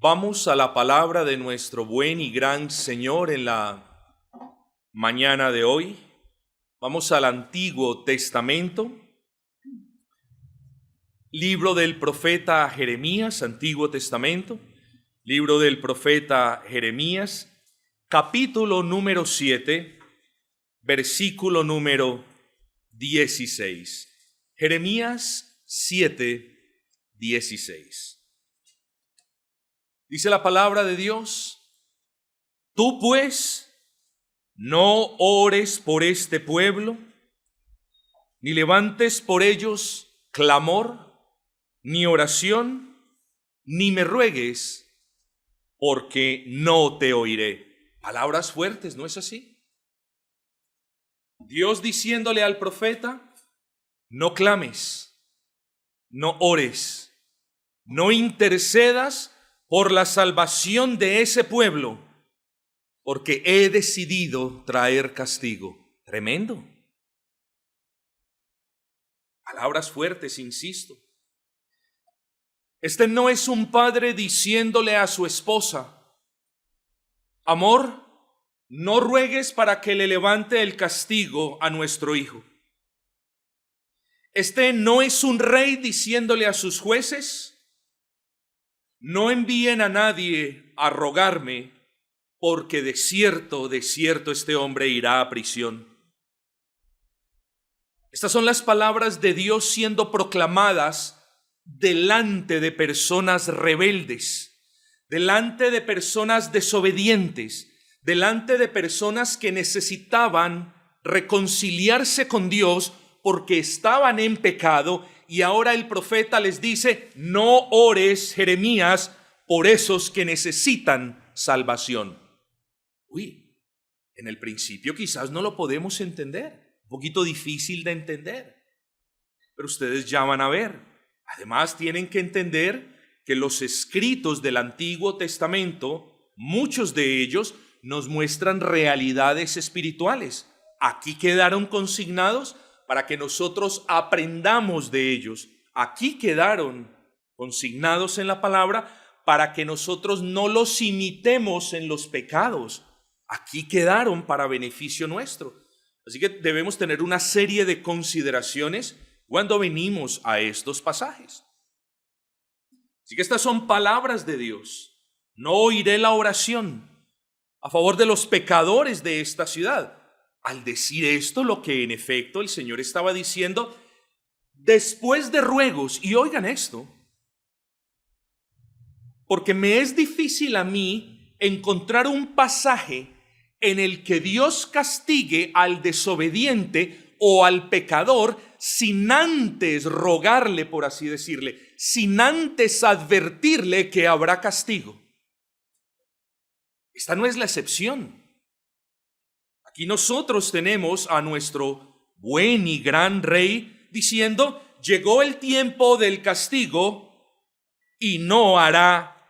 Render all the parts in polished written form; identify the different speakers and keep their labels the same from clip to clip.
Speaker 1: Vamos a la palabra de nuestro buen y gran Señor en la mañana de hoy. Vamos al Antiguo Testamento, libro del profeta Jeremías, Antiguo Testamento, libro del profeta Jeremías, capítulo número 7, versículo número 16. Jeremías 7, 16. Dice la palabra de Dios: tú pues no ores por este pueblo, ni levantes por ellos clamor, ni oración, ni me ruegues, porque no te oiré. Palabras fuertes, ¿no es así? Dios diciéndole al profeta: no clames, no ores, no intercedas por la salvación de ese pueblo, porque he decidido traer castigo. Tremendo. Palabras fuertes, insisto. Este no es un padre diciéndole a su esposa: amor, no ruegues para que le levante el castigo a nuestro hijo. Este no es un rey diciéndole a sus jueces: no envíen a nadie a rogarme, porque de cierto este hombre irá a prisión. Estas son las palabras de Dios siendo proclamadas delante de personas rebeldes, delante de personas desobedientes, delante de personas que necesitaban reconciliarse con Dios porque estaban en pecado. Y ahora el profeta les dice: no ores, Jeremías, por esos que necesitan salvación. En el principio quizás no lo podemos entender, un poquito difícil de entender, pero ustedes ya van a ver. Además tienen que entender que los escritos del Antiguo Testamento, muchos de ellos nos muestran realidades espirituales. Aquí quedaron consignados para que nosotros aprendamos de ellos. Aquí quedaron consignados en la palabra para que nosotros no los imitemos en los pecados. Aquí quedaron para beneficio nuestro. Así que debemos tener una serie de consideraciones cuando venimos a estos pasajes. Así que estas son palabras de Dios. No oiré la oración a favor de los pecadores de esta ciudad. Al decir esto, lo que en efecto el Señor estaba diciendo, después de ruegos, y oigan esto, porque me es difícil a mí encontrar un pasaje en el que Dios castigue al desobediente o al pecador sin antes rogarle, por así decirle, sin antes advertirle que habrá castigo. Esta no es la excepción. Aquí nosotros tenemos a nuestro buen y gran rey diciendo: llegó el tiempo del castigo y no hará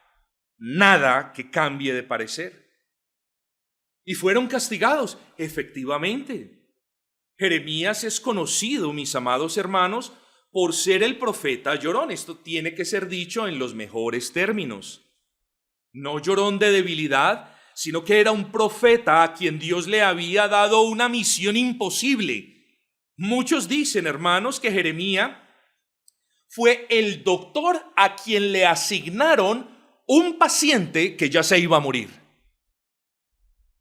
Speaker 1: nada que cambie de parecer. Y fueron castigados, efectivamente. Jeremías es conocido, mis amados hermanos, por ser el profeta llorón. Esto tiene que ser dicho en los mejores términos. No llorón de debilidad, sino que era un profeta a quien Dios le había dado una misión imposible. Muchos dicen, hermanos, que Jeremías fue el doctor a quien le asignaron un paciente que ya se iba a morir.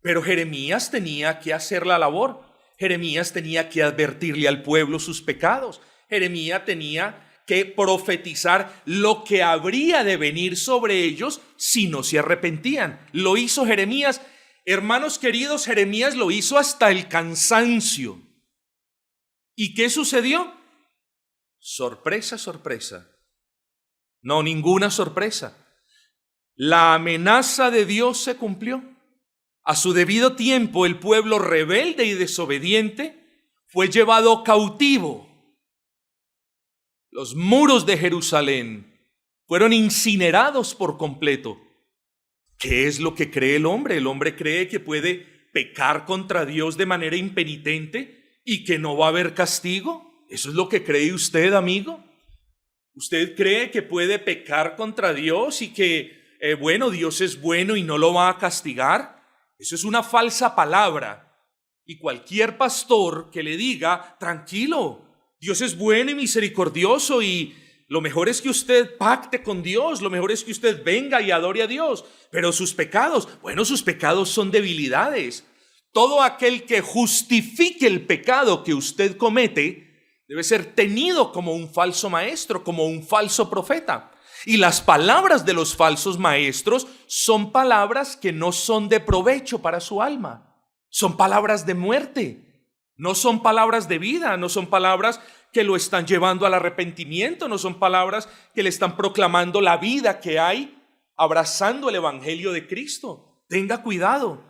Speaker 1: Pero Jeremías tenía que hacer la labor. Jeremías tenía que advertirle al pueblo sus pecados. Jeremías tenía que profetizar lo que habría de venir sobre ellos si no se arrepentían. Lo hizo Jeremías. Hermanos queridos, Jeremías lo hizo hasta el cansancio. ¿Y qué sucedió? Sorpresa, sorpresa. No, ninguna sorpresa. La amenaza de Dios se cumplió. A su debido tiempo, el pueblo rebelde y desobediente fue llevado cautivo. Los muros de Jerusalén fueron incinerados por completo. ¿Qué es lo que cree el hombre? El hombre cree que puede pecar contra Dios de manera impenitente y que no va a haber castigo. ¿Eso es lo que cree usted, amigo? ¿Usted cree que puede pecar contra Dios y que bueno, Dios es bueno y no lo va a castigar, eso es una falsa palabra. Y cualquier pastor que le diga, tranquilo, Dios es bueno y misericordioso y lo mejor es que usted pacte con Dios, lo mejor es que usted venga y adore a Dios, pero sus pecados, bueno, sus pecados son debilidades. Todo aquel que justifique el pecado que usted comete debe ser tenido como un falso maestro, como un falso profeta. Y las palabras de los falsos maestros son palabras que no son de provecho para su alma. Son palabras de muerte, no son palabras de vida, no son palabras que lo están llevando al arrepentimiento, no son palabras que le están proclamando la vida que hay abrazando el evangelio de Cristo. Tenga cuidado,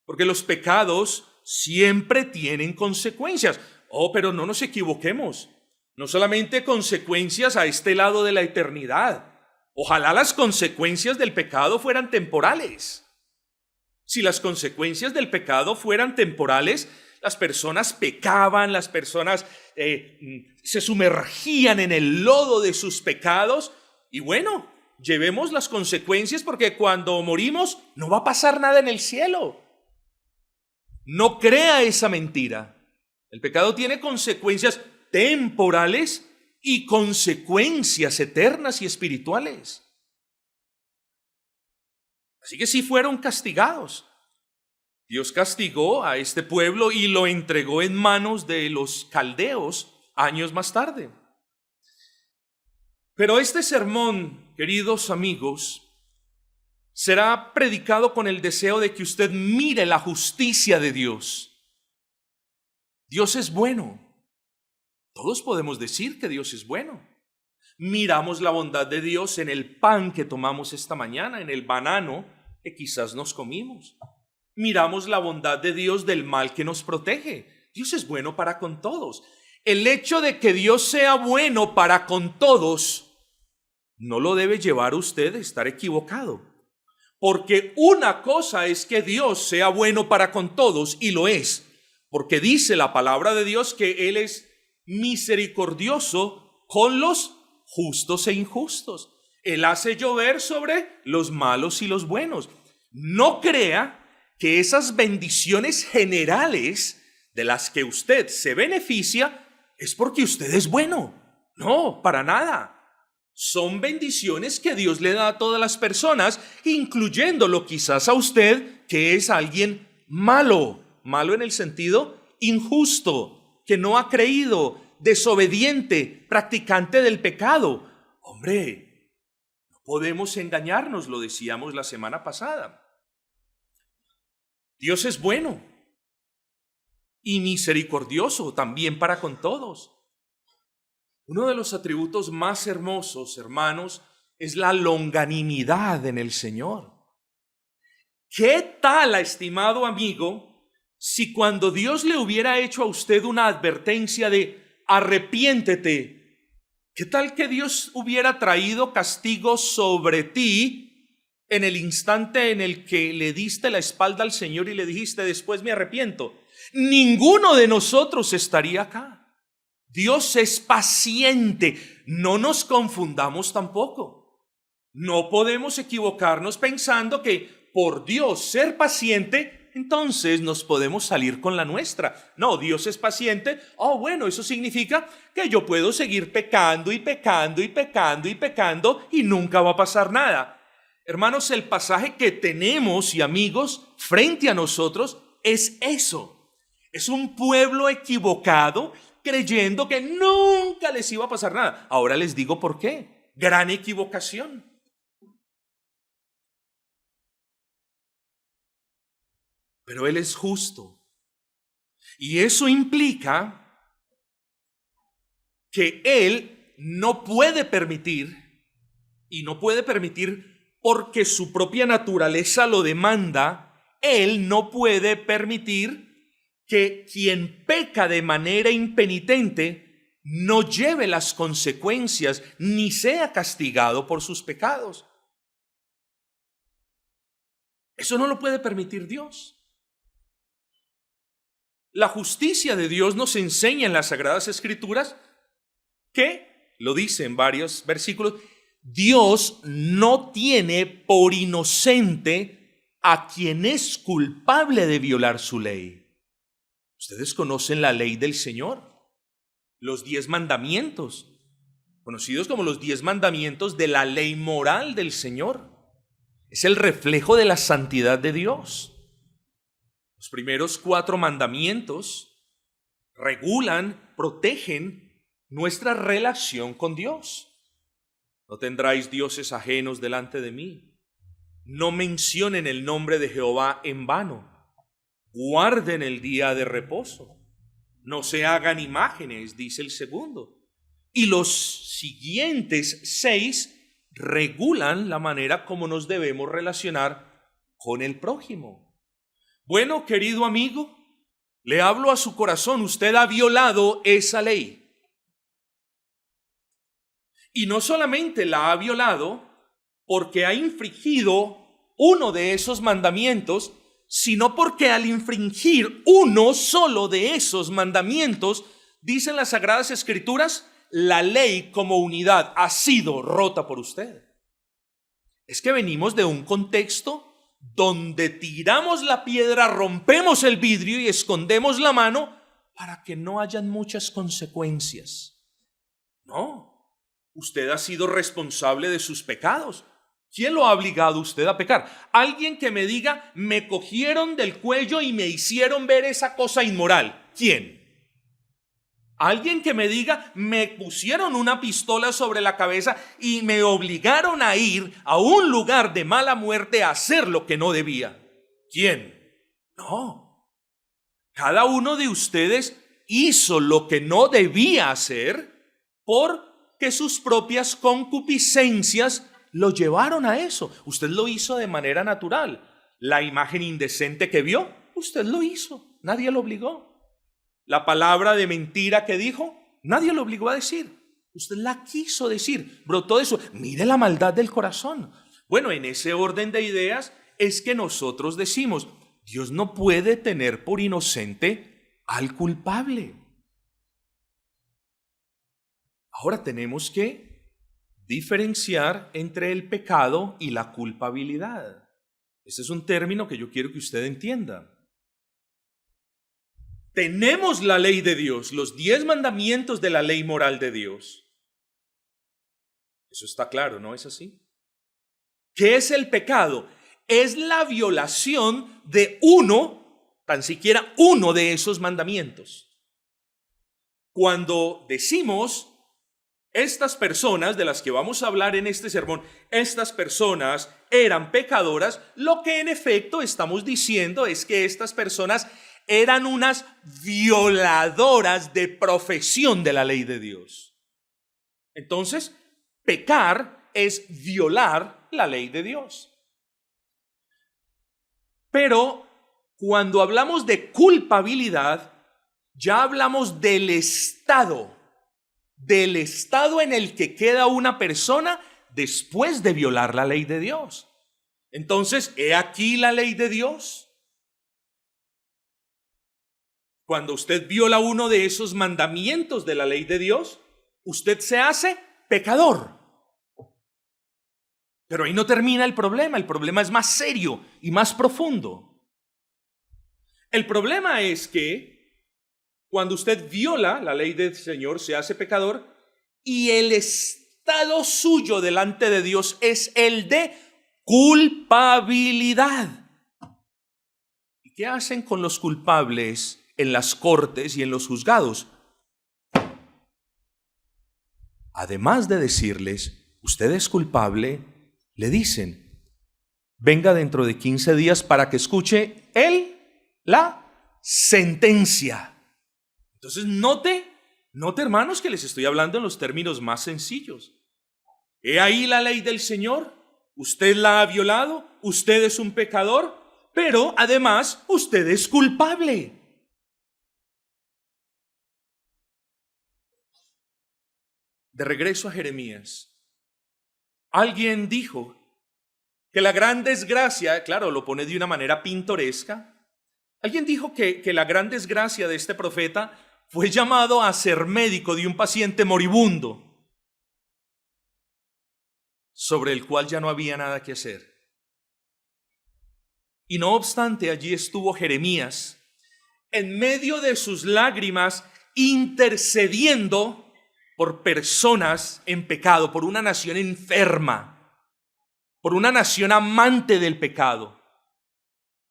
Speaker 1: porque los pecados siempre tienen consecuencias. Pero no nos equivoquemos, no solamente consecuencias a este lado de la eternidad. Ojalá las consecuencias del pecado fueran temporales. Si las consecuencias del pecado fueran temporales, las personas pecaban, las personas se sumergían en el lodo de sus pecados y bueno, llevemos las consecuencias porque cuando morimos no va a pasar nada en el cielo. No crea esa mentira. El pecado tiene consecuencias temporales y consecuencias eternas y espirituales. Así que sí fueron castigados. Dios castigó a este pueblo y lo entregó en manos de los caldeos años más tarde. Pero este sermón, queridos amigos, será predicado con el deseo de que usted mire la justicia de Dios. Dios es bueno. Todos podemos decir que Dios es bueno. Miramos la bondad de Dios en el pan que tomamos esta mañana, en el banano que quizás nos comimos. Miramos la bondad de Dios del mal que nos protege. Dios es bueno para con todos. El hecho de que Dios sea bueno para con todos no lo debe llevar a usted a estar equivocado. Porque una cosa es que Dios sea bueno para con todos, y lo es. Porque dice la palabra de Dios que Él es misericordioso con los justos e injustos. Él hace llover sobre los malos y los buenos. No crea que esas bendiciones generales de las que usted se beneficia es porque usted es bueno. No, para nada. Son bendiciones que Dios le da a todas las personas, incluyéndolo quizás a usted, que es alguien malo. Malo en el sentido injusto, que no ha creído, desobediente, practicante del pecado. Hombre, no podemos engañarnos, lo decíamos la semana pasada. Dios es bueno y misericordioso también para con todos. Uno de los atributos más hermosos, hermanos, es la longanimidad en el Señor. ¿Qué tal, estimado amigo, si cuando Dios le hubiera hecho a usted una advertencia de arrepiéntete, qué tal que Dios hubiera traído castigo sobre ti en el instante en el que le diste la espalda al Señor y le dijiste después me arrepiento? Ninguno de nosotros estaría acá. Dios es paciente, no nos confundamos tampoco. No podemos equivocarnos pensando que por Dios ser paciente, entonces nos podemos salir con la nuestra. No, Dios es paciente. Bueno, eso significa que yo puedo seguir pecando y pecando y pecando y pecando y nunca va a pasar nada. Hermanos, el pasaje que tenemos y amigos frente a nosotros es eso. Es un pueblo equivocado creyendo que nunca les iba a pasar nada. Ahora les digo por qué. Gran equivocación. Pero Él es justo. Y eso implica que Él no puede permitir, y no puede permitir porque su propia naturaleza lo demanda, Él no puede permitir que quien peca de manera impenitente no lleve las consecuencias ni sea castigado por sus pecados. Eso no lo puede permitir Dios. La justicia de Dios nos enseña en las Sagradas Escrituras que, lo dice en varios versículos, Dios no tiene por inocente a quien es culpable de violar su ley. Ustedes conocen la ley del Señor, los 10 mandamientos, conocidos como los 10 mandamientos de la ley moral del Señor. Es el reflejo de la santidad de Dios. Los primeros 4 mandamientos regulan, protegen nuestra relación con Dios. No tendráis dioses ajenos delante de mí. No mencionen el nombre de Jehová en vano. Guarden el día de reposo. No se hagan imágenes, dice el segundo. Y los siguientes 6 regulan la manera como nos debemos relacionar con el prójimo. Bueno, querido amigo, le hablo a su corazón. Usted ha violado esa ley. Y no solamente la ha violado porque ha infringido uno de esos mandamientos, sino porque al infringir uno solo de esos mandamientos, dicen las Sagradas Escrituras, la ley como unidad ha sido rota por usted. Es que venimos de un contexto donde tiramos la piedra, rompemos el vidrio y escondemos la mano para que no hayan muchas consecuencias. No. Usted ha sido responsable de sus pecados. ¿Quién lo ha obligado a usted a pecar? Alguien que me diga, me cogieron del cuello y me hicieron ver esa cosa inmoral. ¿Quién? Alguien que me diga, me pusieron una pistola sobre la cabeza y me obligaron a ir a un lugar de mala muerte a hacer lo que no debía. ¿Quién? No. Cada uno de ustedes hizo lo que no debía hacer porque sus propias concupiscencias lo llevaron a eso. Usted lo hizo de manera natural. La imagen indecente que vio, usted lo hizo. Nadie lo obligó. La palabra de mentira que dijo, nadie lo obligó a decir. Usted la quiso decir, brotó de eso. Mire la maldad del corazón. Bueno, en ese orden de ideas es que nosotros decimos, Dios no puede tener por inocente al culpable. Ahora tenemos que diferenciar entre el pecado y la culpabilidad. Este es un término que yo quiero que usted entienda. Tenemos la ley de Dios, los 10 mandamientos de la ley moral de Dios. Eso está claro, ¿no es así? ¿Qué es el pecado? Es la violación de uno, tan siquiera uno de esos mandamientos. Cuando decimos, estas personas de las que vamos a hablar en este sermón, estas personas eran pecadoras, lo que en efecto estamos diciendo es que estas personas eran unas violadoras de profesión de la ley de Dios. Entonces, pecar es violar la ley de Dios. Pero cuando hablamos de culpabilidad, ya hablamos del estado en el que queda una persona después de violar la ley de Dios. Entonces, ¿he aquí la ley de Dios? Cuando usted viola uno de esos mandamientos de la ley de Dios, usted se hace pecador. Pero ahí no termina el problema es más serio y más profundo. El problema es que cuando usted viola la ley del Señor, se hace pecador y el estado suyo delante de Dios es el de culpabilidad. ¿Y qué hacen con los culpables en las cortes y en los juzgados? Además de decirles, usted es culpable, le dicen, venga dentro de 15 días para que escuche la sentencia. Entonces note hermanos que les estoy hablando en los términos más sencillos. He ahí la ley del Señor, usted la ha violado, usted es un pecador, pero además usted es culpable. De regreso a Jeremías, alguien dijo que la gran desgracia, claro, lo pone de una manera pintoresca, alguien dijo que la gran desgracia de este profeta fue llamado a ser médico de un paciente moribundo. sobre el cual ya no había nada que hacer. Y no obstante, allí estuvo Jeremías, en medio de sus lágrimas, intercediendo por personas en pecado, por una nación enferma, por una nación amante del pecado,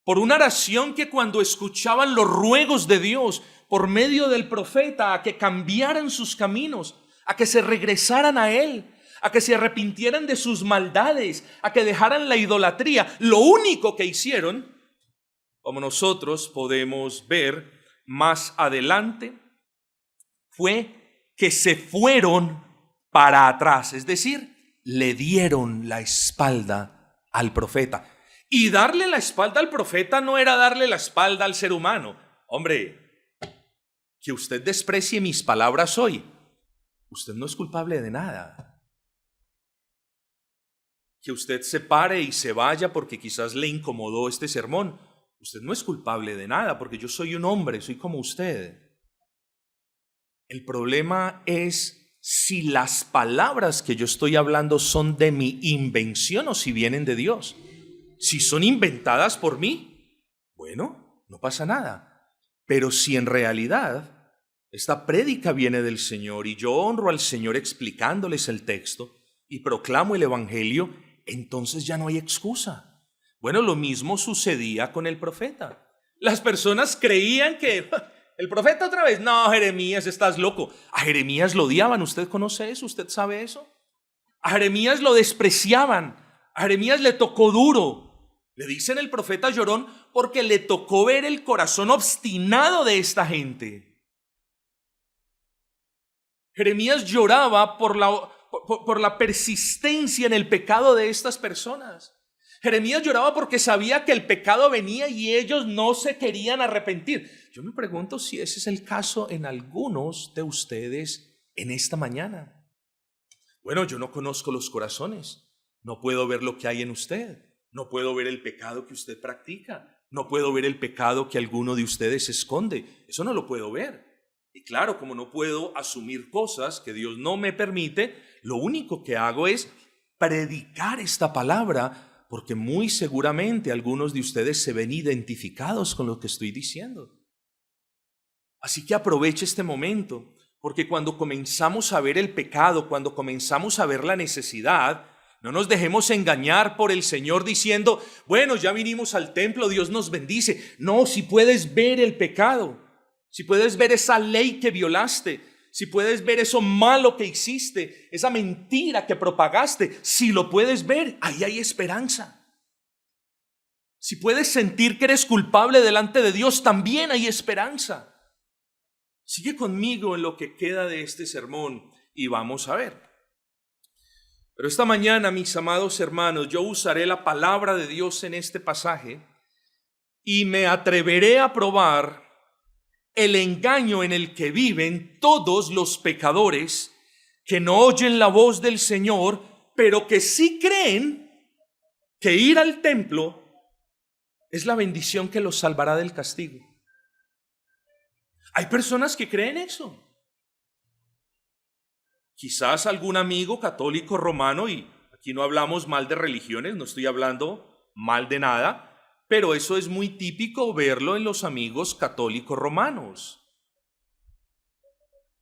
Speaker 1: por una nación que cuando escuchaban los ruegos de Dios por medio del profeta a que cambiaran sus caminos, a que se regresaran a Él, a que se arrepintieran de sus maldades, a que dejaran la idolatría, lo único que hicieron, como nosotros podemos ver más adelante, fue que se fueron para atrás, es decir, le dieron la espalda al profeta. Y darle la espalda al profeta no era darle la espalda al ser humano. Hombre, que usted desprecie mis palabras hoy, usted no es culpable de nada. Que usted se pare y se vaya porque quizás le incomodó este sermón, usted no es culpable de nada, porque yo soy un hombre, soy como usted. El problema es si las palabras que yo estoy hablando son de mi invención o si vienen de Dios. Si son inventadas por mí, bueno, no pasa nada. Pero si en realidad esta prédica viene del Señor y yo honro al Señor explicándoles el texto y proclamo el Evangelio, entonces ya no hay excusa. Bueno, lo mismo sucedía con el profeta. Las personas creían que el profeta otra vez, no, Jeremías, estás loco. A Jeremías lo odiaban, ¿usted conoce eso? ¿Usted sabe eso? A Jeremías lo despreciaban, a Jeremías le tocó duro. Le dicen el profeta llorón porque le tocó ver el corazón obstinado de esta gente. Jeremías lloraba por la persistencia en el pecado de estas personas. Jeremías lloraba porque sabía que el pecado venía y ellos no se querían arrepentir. Yo me pregunto si ese es el caso en algunos de ustedes en esta mañana. Bueno, yo no conozco los corazones, no puedo ver lo que hay en usted, no puedo ver el pecado que usted practica, no puedo ver el pecado que alguno de ustedes esconde, eso no lo puedo ver. Y claro, como no puedo asumir cosas que Dios no me permite, lo único que hago es predicar esta palabra, porque muy seguramente algunos de ustedes se ven identificados con lo que estoy diciendo. Así que aproveche este momento, porque cuando comenzamos a ver el pecado, cuando comenzamos a ver la necesidad, no nos dejemos engañar por el Señor diciendo, bueno, ya vinimos al templo, Dios nos bendice. No, si puedes ver el pecado, si puedes ver esa ley que violaste, si puedes ver eso malo que hiciste, esa mentira que propagaste, si lo puedes ver, ahí hay esperanza. Si puedes sentir que eres culpable delante de Dios, también hay esperanza. Sigue conmigo en lo que queda de este sermón y vamos a ver. Pero esta mañana, mis amados hermanos, yo usaré la palabra de Dios en este pasaje y me atreveré a probar el engaño en el que viven todos los pecadores que no oyen la voz del Señor, pero que sí creen que ir al templo es la bendición que los salvará del castigo. Hay personas que creen eso. Quizás algún amigo católico romano, y aquí no hablamos mal de religiones, no estoy hablando mal de nada, pero eso es muy típico verlo en los amigos católicos romanos.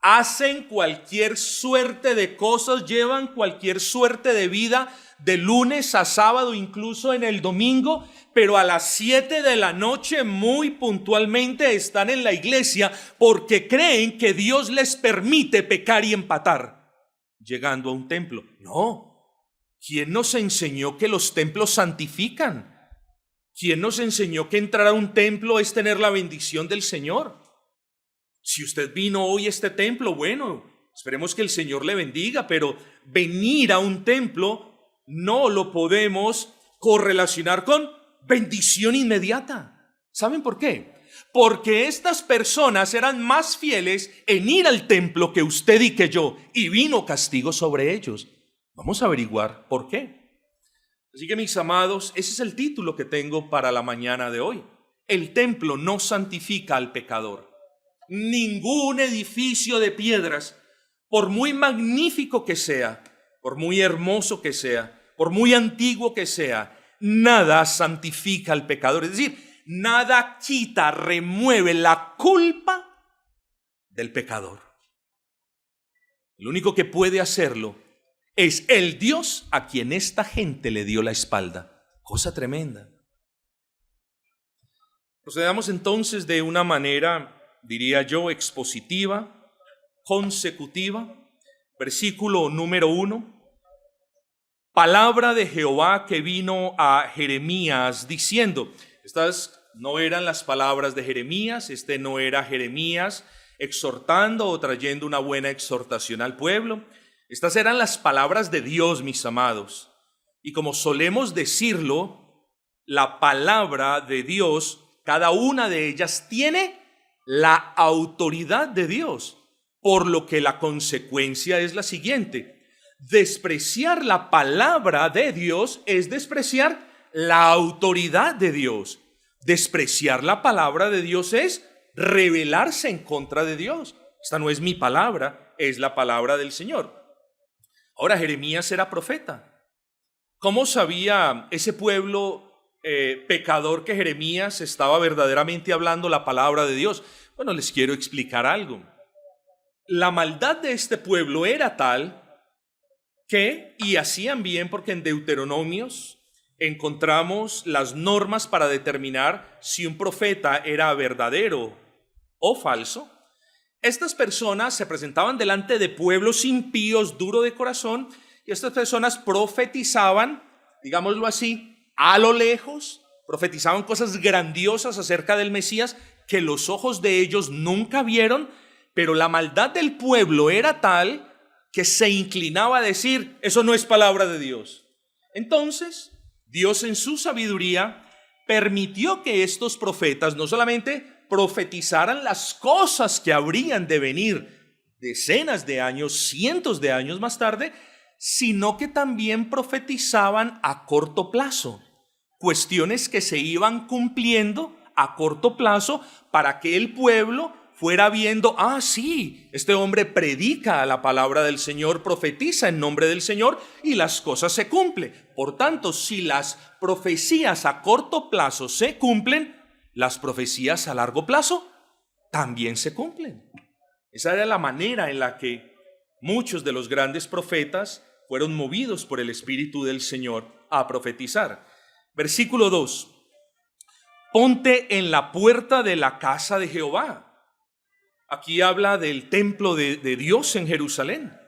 Speaker 1: Hacen cualquier suerte de cosas, llevan cualquier suerte de vida de lunes a sábado, incluso en el domingo, pero a las 7 de la noche muy puntualmente están en la iglesia porque creen que Dios les permite pecar y empatar llegando a un templo. No, ¿quién nos enseñó que los templos santifican? ¿Quién nos enseñó que entrar a un templo es tener la bendición del Señor? Si usted vino hoy a este templo, bueno, esperemos que el Señor le bendiga, pero venir a un templo no lo podemos correlacionar con bendición inmediata. ¿Saben por qué? Porque estas personas eran más fieles en ir al templo que usted y que yo, y vino castigo sobre ellos. Vamos a averiguar por qué. Así que, mis amados, ese es el título que tengo para la mañana de hoy. El templo no santifica al pecador. Ningún edificio de piedras, por muy magnífico que sea, por muy hermoso que sea, por muy antiguo que sea, nada santifica al pecador. Es decir, nada quita, remueve la culpa del pecador. El único que puede hacerlo es el Dios a quien esta gente le dio la espalda. Cosa tremenda. Procedamos entonces de una manera, diría yo, expositiva, consecutiva. Versículo número 1. Palabra de Jehová que vino a Jeremías diciendo. Estas no eran las palabras de Jeremías, no era Jeremías exhortando o trayendo una buena exhortación al pueblo. Estas eran las palabras de Dios, mis amados. Y como solemos decirlo, la palabra de Dios, cada una de ellas tiene la autoridad de Dios, por lo que la consecuencia es la siguiente: despreciar la palabra de Dios es despreciar la autoridad de Dios. Despreciar la palabra de Dios es rebelarse en contra de Dios. Esta no es mi palabra, es la palabra del Señor. Ahora, Jeremías era profeta. ¿Cómo sabía ese pueblo pecador que Jeremías estaba verdaderamente hablando la palabra de Dios? Bueno, les quiero explicar algo. La maldad de este pueblo era tal que, y hacían bien, porque en Deuteronomios encontramos las normas para determinar si un profeta era verdadero o falso. Estas personas se presentaban delante de pueblos impíos, duro de corazón, y estas personas profetizaban, digámoslo así, a lo lejos, profetizaban cosas grandiosas acerca del Mesías que los ojos de ellos nunca vieron, pero la maldad del pueblo era tal que se inclinaba a decir, eso no es palabra de Dios. Entonces, Dios en su sabiduría permitió que estos profetas no solamente profetizaran las cosas que habrían de venir decenas de años, cientos de años más tarde, sino que también profetizaban a corto plazo, cuestiones que se iban cumpliendo a corto plazo para que el pueblo fuera viendo, sí, este hombre predica la palabra del Señor, profetiza en nombre del Señor y las cosas se cumplen. Por tanto, si las profecías a corto plazo se cumplen, las profecías a largo plazo también se cumplen. Esa era la manera en la que muchos de los grandes profetas fueron movidos por el Espíritu del Señor a profetizar. Versículo 2. Ponte en la puerta de la casa de Jehová. Aquí habla del templo de Dios en Jerusalén.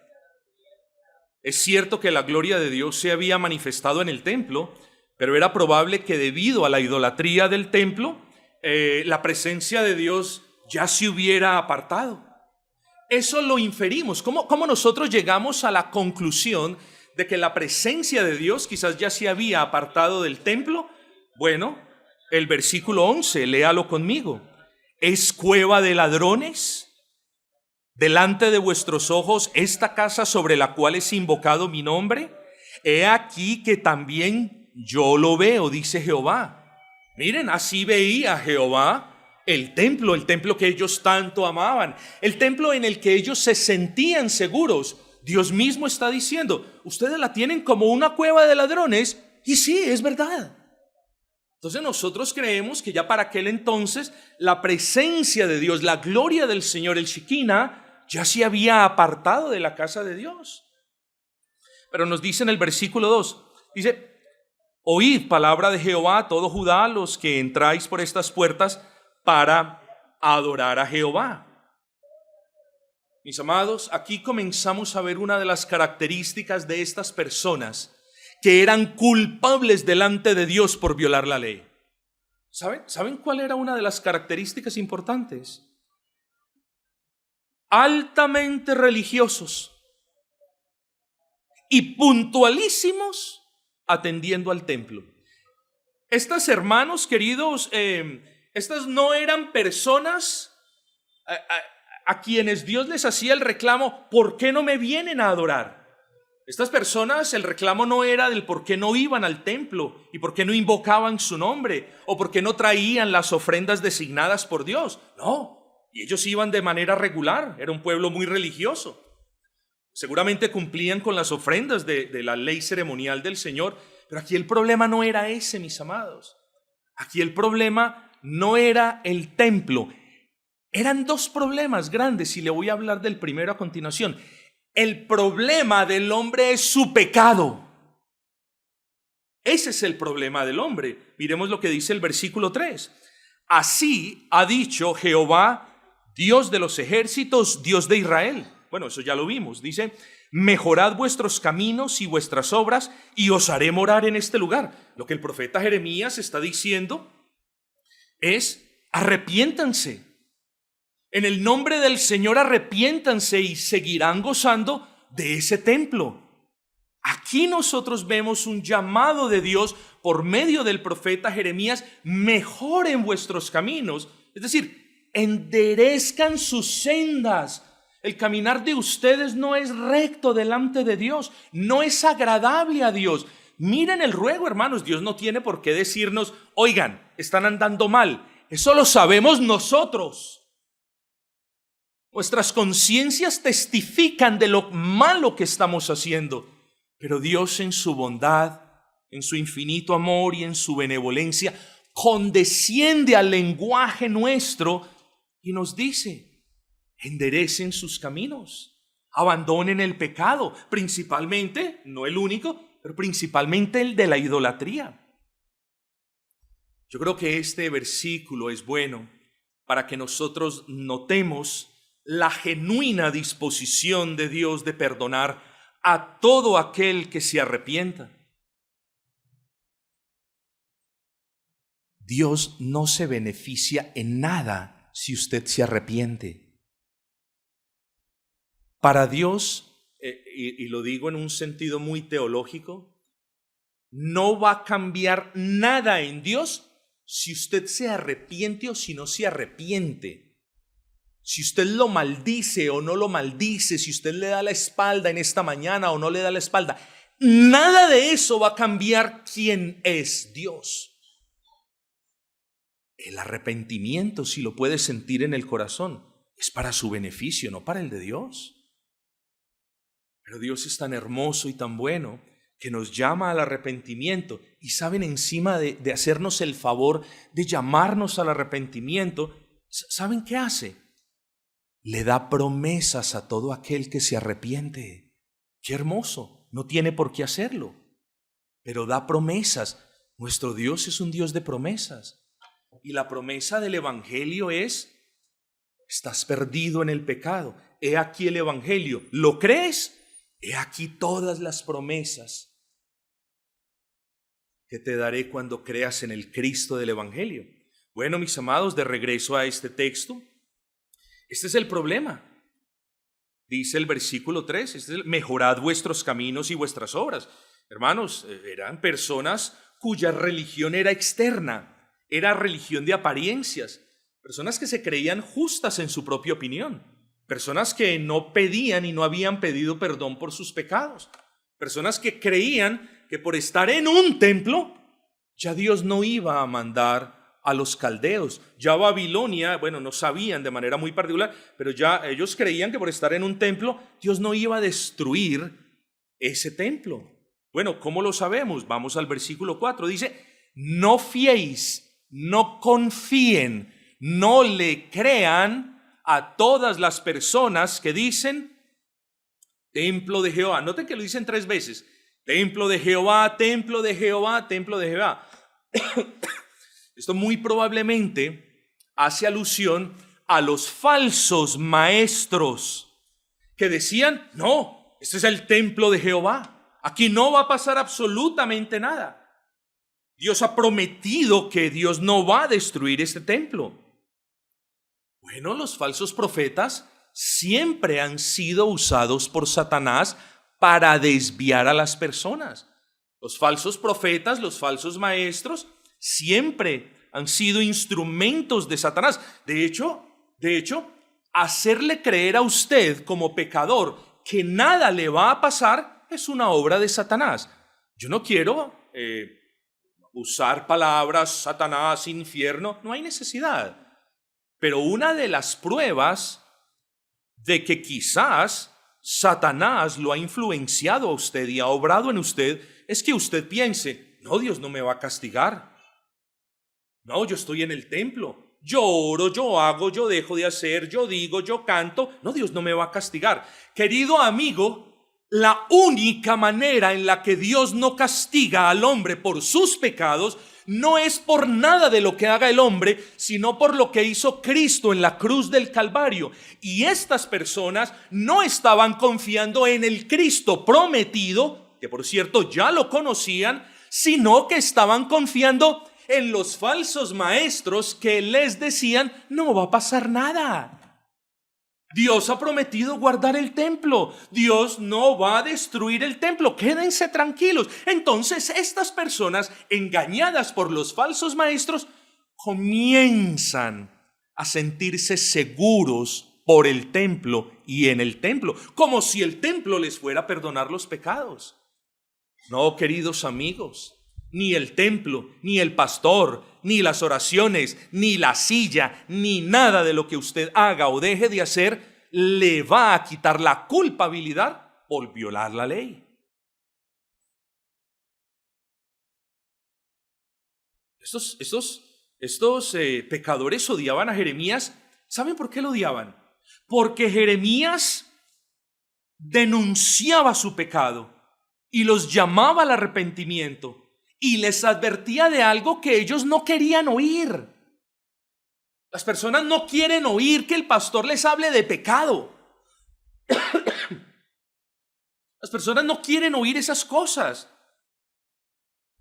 Speaker 1: Es cierto que la gloria de Dios se había manifestado en el templo, pero era probable que debido a la idolatría del templo, la presencia de Dios ya se hubiera apartado. Eso lo inferimos. ¿Cómo nosotros llegamos a la conclusión de que la presencia de Dios quizás ya se había apartado del templo? Bueno, el versículo 11, léalo conmigo. ¿Es cueva de ladrones delante de vuestros ojos esta casa sobre la cual es invocado mi nombre? He aquí que también yo lo veo, dice Jehová. Miren, así veía Jehová el templo que ellos tanto amaban, el templo en el que ellos se sentían seguros. Dios mismo está diciendo, ustedes la tienen como una cueva de ladrones, y sí, es verdad. Entonces nosotros creemos que ya para aquel entonces la presencia de Dios, la gloria del Señor, el Shekinah, ya se había apartado de la casa de Dios. Pero nos dice en el versículo 2, dice, oíd palabra de Jehová, todo Judá, los que entráis por estas puertas para adorar a Jehová. Mis amados, aquí comenzamos a ver una de las características de estas personas que eran culpables delante de Dios por violar la ley. ¿Saben cuál era una de las características importantes? Altamente religiosos y puntualísimos atendiendo al templo. Estas, hermanos queridos, estas no eran personas a quienes Dios les hacía el reclamo, ¿por qué no me vienen a adorar? Estas personas, el reclamo no era del por qué no iban al templo y por qué no invocaban su nombre o por qué no traían las ofrendas designadas por Dios. No, y ellos iban de manera regular, era un pueblo muy religioso. Seguramente cumplían con las ofrendas de la ley ceremonial del Señor, pero aquí el problema no era ese, mis amados. Aquí el problema no era el templo. Eran dos problemas grandes y le voy a hablar del primero a continuación. El problema del hombre es su pecado. Ese es el problema del hombre. Miremos lo que dice el versículo 3. Así ha dicho Jehová, Dios de los ejércitos, Dios de Israel. Bueno, eso ya lo vimos. Dice, mejorad vuestros caminos y vuestras obras y os haré morar en este lugar. Lo que el profeta Jeremías está diciendo es, arrepiéntanse. En el nombre del Señor arrepiéntanse y seguirán gozando de ese templo. Aquí nosotros vemos un llamado de Dios por medio del profeta Jeremías, mejoren vuestros caminos. Es decir, enderezcan sus sendas. El caminar de ustedes no es recto delante de Dios, no es agradable a Dios. Miren el ruego, hermanos, Dios no tiene por qué decirnos, oigan, están andando mal. Eso lo sabemos nosotros. Nuestras conciencias testifican de lo malo que estamos haciendo, pero Dios en su bondad, en su infinito amor y en su benevolencia, condesciende al lenguaje nuestro y nos dice, enderecen sus caminos, abandonen el pecado, principalmente, no el único, pero principalmente el de la idolatría. Yo creo que este versículo es bueno para que nosotros notemos la genuina disposición de Dios de perdonar a todo aquel que se arrepienta. Dios no se beneficia en nada si usted se arrepiente. Para Dios, y lo digo en un sentido muy teológico, no va a cambiar nada en Dios si usted se arrepiente o si no se arrepiente. Si usted lo maldice o no lo maldice, si usted le da la espalda en esta mañana o no le da la espalda, nada de eso va a cambiar quién es Dios. El arrepentimiento, si lo puede sentir en el corazón, es para su beneficio, no para el de Dios. Pero Dios es tan hermoso y tan bueno que nos llama al arrepentimiento. Y saben, encima de hacernos el favor de llamarnos al arrepentimiento, ¿saben qué hace? Le da promesas a todo aquel que se arrepiente. ¡Qué hermoso! No tiene por qué hacerlo, pero da promesas. Nuestro Dios es un Dios de promesas. Y la promesa del Evangelio es, estás perdido en el pecado. He aquí el Evangelio. ¿Lo crees? He aquí todas las promesas que te daré cuando creas en el Cristo del Evangelio. Bueno, mis amados, de regreso a este texto. Este es el problema. Dice el versículo 3, mejorad vuestros caminos y vuestras obras. Hermanos, eran personas cuya religión era externa, era religión de apariencias, personas que se creían justas en su propia opinión, personas que no pedían y no habían pedido perdón por sus pecados, personas que creían que por estar en un templo ya Dios no iba a mandar a los caldeos. Ya Babilonia, bueno, no sabían de manera muy particular, pero ya ellos creían que por estar en un templo, Dios no iba a destruir ese templo. Bueno, ¿cómo lo sabemos? Vamos al versículo 4. Dice, no fiéis, no confíen, no le crean a todas las personas que dicen, templo de Jehová. Noten que lo dicen 3 veces. Templo de Jehová, templo de Jehová, templo de Jehová. Esto muy probablemente hace alusión a los falsos maestros que decían, no, este es el templo de Jehová, aquí no va a pasar absolutamente nada. Dios ha prometido que Dios no va a destruir este templo. Bueno, los falsos profetas siempre han sido usados por Satanás para desviar a las personas. Los falsos profetas, los falsos maestros, siempre han sido instrumentos de Satanás. De hecho, hacerle creer a usted como pecador que nada le va a pasar es una obra de Satanás. Yo no quiero usar palabras, Satanás, infierno, no hay necesidad. Pero una de las pruebas de que quizás Satanás lo ha influenciado a usted y ha obrado en usted, es que usted piense, no, Dios no me va a castigar. No, yo estoy en el templo, yo oro, yo hago, yo dejo de hacer, yo digo, yo canto. No, Dios no me va a castigar. Querido amigo, la única manera en la que Dios no castiga al hombre por sus pecados no es por nada de lo que haga el hombre, sino por lo que hizo Cristo en la cruz del Calvario. Y estas personas no estaban confiando en el Cristo prometido, que por cierto ya lo conocían, sino que estaban confiando en los falsos maestros que les decían, no va a pasar nada. Dios ha prometido guardar el templo. Dios no va a destruir el templo. Quédense tranquilos. Entonces estas personas, engañadas por los falsos maestros, comienzan a sentirse seguros por el templo y en el templo, como si el templo les fuera a perdonar los pecados. No, queridos amigos, ni el templo, ni el pastor, ni las oraciones, ni la silla, ni nada de lo que usted haga o deje de hacer le va a quitar la culpabilidad por violar la ley. Estos pecadores odiaban a Jeremías. ¿Saben por qué lo odiaban? Porque Jeremías denunciaba su pecado y los llamaba al arrepentimiento y les advertía de algo que ellos no querían oír. Las personas no quieren oír que el pastor les hable de pecado. Las personas no quieren oír esas cosas.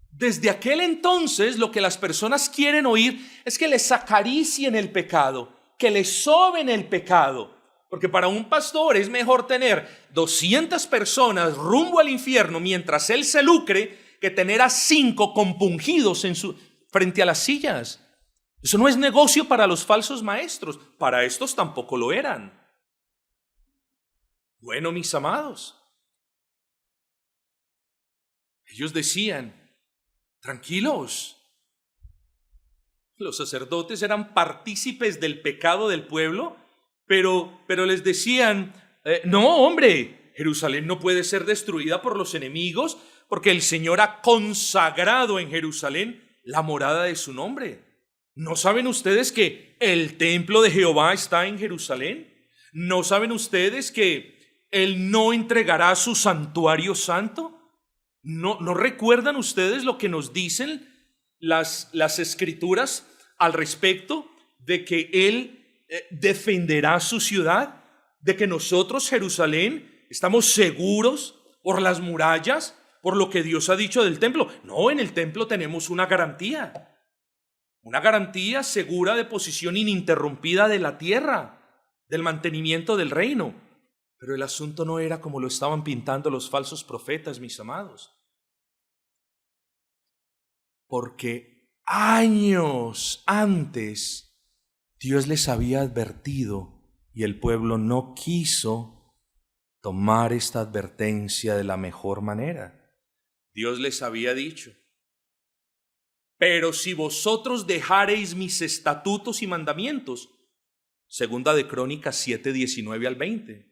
Speaker 1: Desde aquel entonces, lo que las personas quieren oír es que les acaricien el pecado, que les soben el pecado. Porque para un pastor es mejor tener 200 personas rumbo al infierno mientras él se lucre que tener a 5 compungidos frente a las sillas. Eso no es negocio para los falsos maestros. Para estos tampoco lo eran. Bueno, mis amados, ellos decían, tranquilos, los sacerdotes eran partícipes del pecado del pueblo, pero les decían, no, hombre, Jerusalén no puede ser destruida por los enemigos, porque el Señor ha consagrado en Jerusalén la morada de su nombre. ¿No saben ustedes que el templo de Jehová está en Jerusalén? ¿No saben ustedes que Él no entregará su santuario santo? ¿No recuerdan ustedes lo que nos dicen las escrituras al respecto de que Él defenderá su ciudad? De que nosotros, Jerusalén, estamos seguros por las murallas, por lo que Dios ha dicho del templo. No, en el templo tenemos una garantía segura de posición ininterrumpida de la tierra, del mantenimiento del reino. Pero el asunto no era como lo estaban pintando los falsos profetas, mis amados. Porque años antes Dios les había advertido y el pueblo no quiso tomar esta advertencia de la mejor manera. Dios les había dicho, pero si vosotros dejareis mis estatutos y mandamientos, segunda de Crónicas 7, 19 al 20.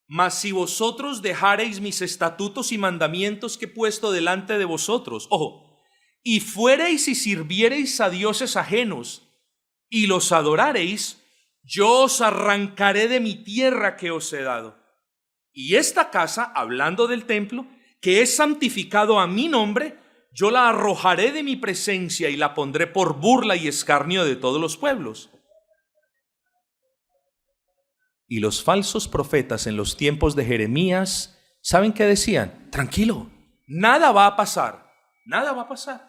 Speaker 1: Mas si vosotros dejareis mis estatutos y mandamientos que he puesto delante de vosotros, ojo, y fuereis y sirviereis a dioses ajenos, y los adorareis, yo os arrancaré de mi tierra que os he dado. Y esta casa, hablando del templo, que es santificado a mi nombre, yo la arrojaré de mi presencia y la pondré por burla y escarnio de todos los pueblos. Y los falsos profetas en los tiempos de Jeremías, ¿saben qué decían? Tranquilo, nada va a pasar, nada va a pasar.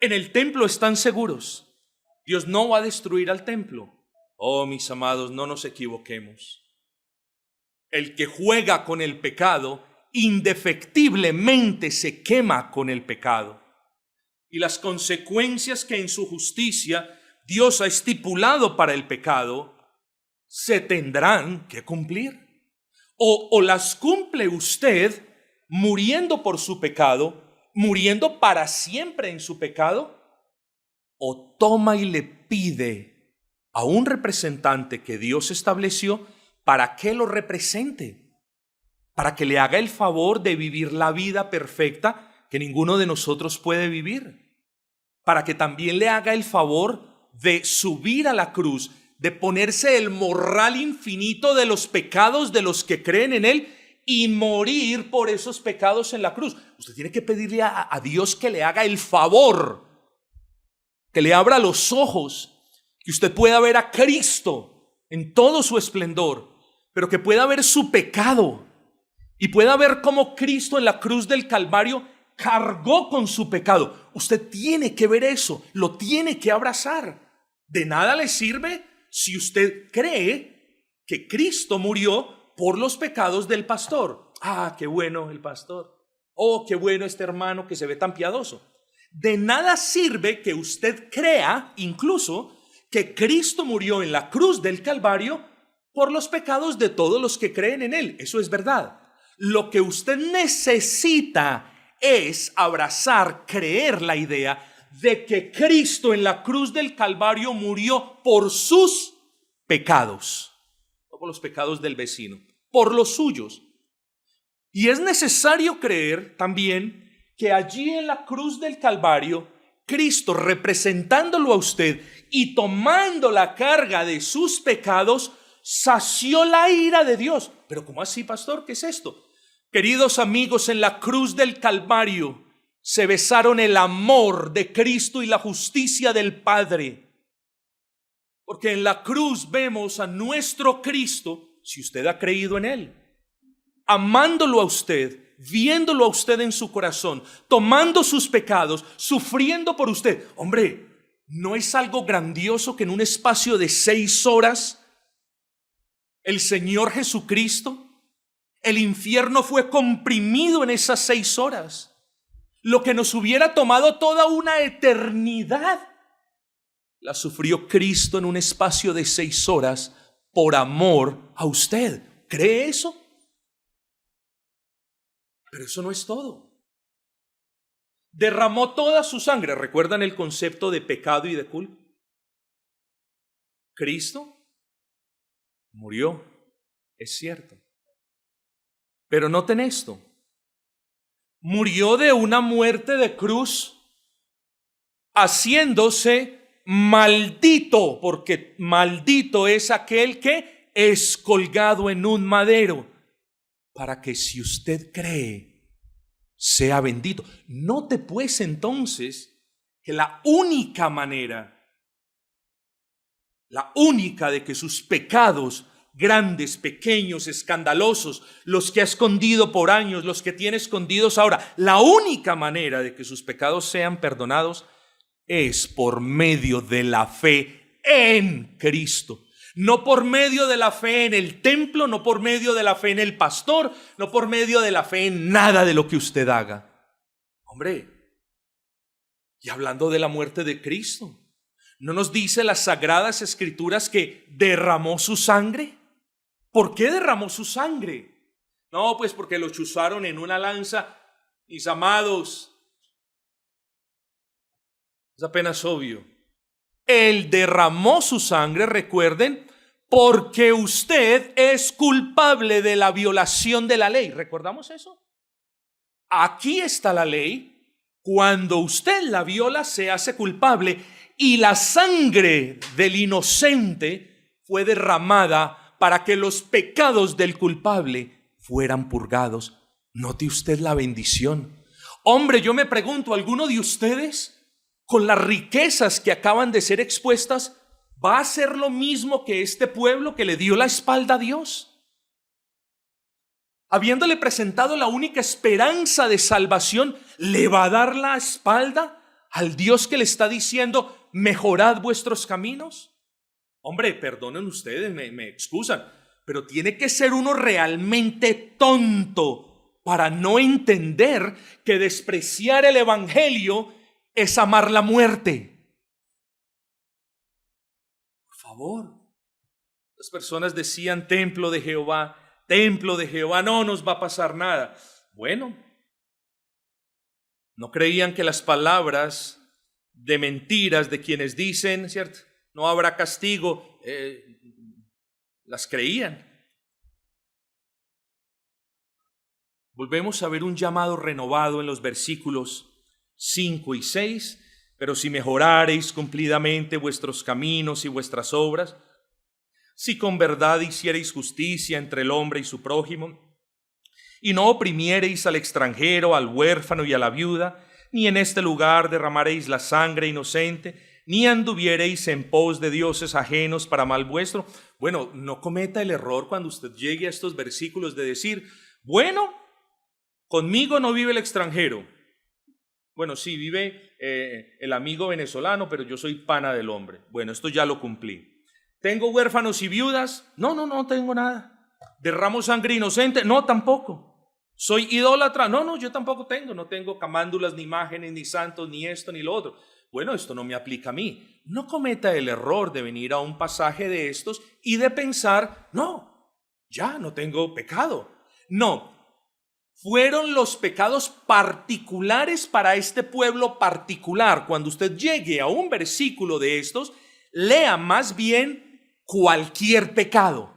Speaker 1: En el templo están seguros. Dios no va a destruir al templo. Oh, mis amados, no nos equivoquemos. El que juega con el pecado, indefectiblemente se quema con el pecado. Y las consecuencias que en su justicia Dios ha estipulado para el pecado se tendrán que cumplir. O las cumple usted muriendo por su pecado, muriendo para siempre en su pecado, o toma y le pide a un representante que Dios estableció para que lo represente. para que le haga el favor de vivir la vida perfecta que ninguno de nosotros puede vivir, para que también le haga el favor de subir a la cruz, de ponerse el morral infinito de los pecados de los que creen en Él y morir por esos pecados en la cruz. Usted tiene que pedirle a Dios que le haga el favor, que le abra los ojos, que usted pueda ver a Cristo en todo su esplendor, pero que pueda ver su pecado y pueda ver cómo Cristo en la cruz del Calvario cargó con su pecado. Usted tiene que ver eso, lo tiene que abrazar. De nada le sirve si usted cree que Cristo murió por los pecados del pastor. Ah, qué bueno el pastor. Oh, qué bueno este hermano que se ve tan piadoso. De nada sirve que usted crea incluso que Cristo murió en la cruz del Calvario por los pecados de todos los que creen en Él. Eso es verdad. Lo que usted necesita es abrazar, creer la idea de que Cristo en la cruz del Calvario murió por sus pecados, no por los pecados del vecino, por los suyos. Y es necesario creer también que allí en la cruz del Calvario, Cristo, representándolo a usted y tomando la carga de sus pecados, sació la ira de Dios. Pero ¿cómo así, pastor? ¿Qué es esto? Queridos amigos, en la cruz del Calvario se besaron el amor de Cristo y la justicia del Padre. Porque en la cruz vemos a nuestro Cristo, si usted ha creído en Él, amándolo a usted, viéndolo a usted en su corazón, tomando sus pecados, sufriendo por usted. Hombre, ¿no es algo grandioso que en un espacio de 6 horas el Señor Jesucristo, el infierno fue comprimido en esas 6 horas? Lo que nos hubiera tomado toda una eternidad, la sufrió Cristo en un espacio de 6 horas por amor a usted. ¿Cree eso? Pero eso no es todo. Derramó toda su sangre. ¿Recuerdan el concepto de pecado y de culpa? Cristo murió, es cierto. Pero noten esto. Murió de una muerte de cruz, haciéndose maldito, porque maldito es aquel que es colgado en un madero, para que si usted cree, sea bendito. Note pues entonces que la única manera, la única de que sus pecados, grandes, pequeños, escandalosos, los que ha escondido por años, los que tiene escondidos ahora, la única manera de que sus pecados sean perdonados es por medio de la fe en Cristo. No por medio de la fe en el templo, no por medio de la fe en el pastor, no por medio de la fe en nada de lo que usted haga. Hombre, y hablando de la muerte de Cristo, ¿no nos dice las Sagradas Escrituras que derramó su sangre? ¿Por qué derramó su sangre? No, pues porque lo chuzaron en una lanza. Mis amados, es apenas obvio. Él derramó su sangre, recuerden, porque usted es culpable de la violación de la ley. ¿Recordamos eso? Aquí está la ley. Cuando usted la viola, se hace culpable y la sangre del inocente fue derramada para que los pecados del culpable fueran purgados. Note usted la bendición. Hombre, yo me pregunto, ¿alguno de ustedes, con las riquezas que acaban de ser expuestas, va a hacer lo mismo que este pueblo que le dio la espalda a Dios? Habiéndole presentado la única esperanza de salvación, ¿le va a dar la espalda al Dios que le está diciendo, mejorad vuestros caminos? Hombre, perdonen ustedes, me excusan, pero tiene que ser uno realmente tonto para no entender que despreciar el evangelio es amar la muerte. Por favor. Las personas decían templo de Jehová, no nos va a pasar nada. Bueno, no creían que las palabras de mentiras de quienes dicen, ¿cierto?, no habrá castigo, las creían. volvemos a ver un llamado renovado en los versículos 5 y 6. Pero si mejorareis cumplidamente vuestros caminos y vuestras obras, si con verdad hiciereis justicia entre el hombre y su prójimo, y no oprimiereis al extranjero, al huérfano y a la viuda, ni en este lugar derramareis la sangre inocente, ni anduviereis en pos de dioses ajenos para mal vuestro. Bueno, no cometa el error cuando usted llegue a estos versículos de decir, bueno, conmigo no vive el extranjero. Bueno, sí, vive el amigo venezolano, pero yo soy pana del hombre. Bueno, esto ya lo cumplí. ¿Tengo huérfanos y viudas? No tengo nada. ¿Derramo sangre inocente? No, tampoco. ¿Soy idólatra? No, yo tampoco tengo. No tengo camándulas, ni imágenes, ni santos, ni esto, ni lo otro. Bueno, esto no me aplica a mí. No cometa el error de venir a un pasaje de estos y de pensar, no, ya no tengo pecado. No. Fueron los pecados particulares para este pueblo particular. Cuando usted llegue a un versículo de estos, lea más bien cualquier pecado.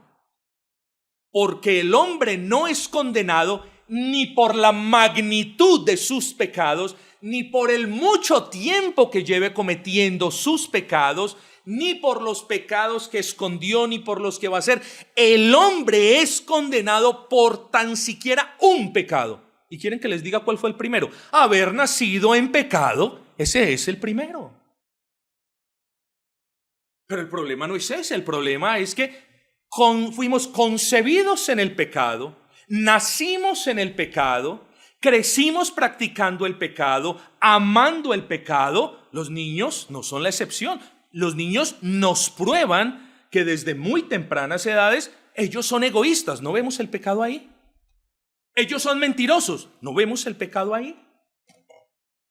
Speaker 1: Porque el hombre no es condenado ni por la magnitud de sus pecados, ni por el mucho tiempo que lleve cometiendo sus pecados, ni por los pecados que escondió, ni por los que va a hacer. El hombre es condenado por tan siquiera un pecado. ¿Y quieren que les diga cuál fue el primero? Haber nacido en pecado. Ese es el primero. Pero el problema no es ese. El problema es que fuimos concebidos en el pecado, nacimos en el pecado, crecimos practicando el pecado, amando el pecado. Los niños no son la excepción. Los niños nos prueban que desde muy tempranas edades ellos son egoístas. ¿No vemos el pecado ahí? Ellos son mentirosos. ¿No vemos el pecado ahí?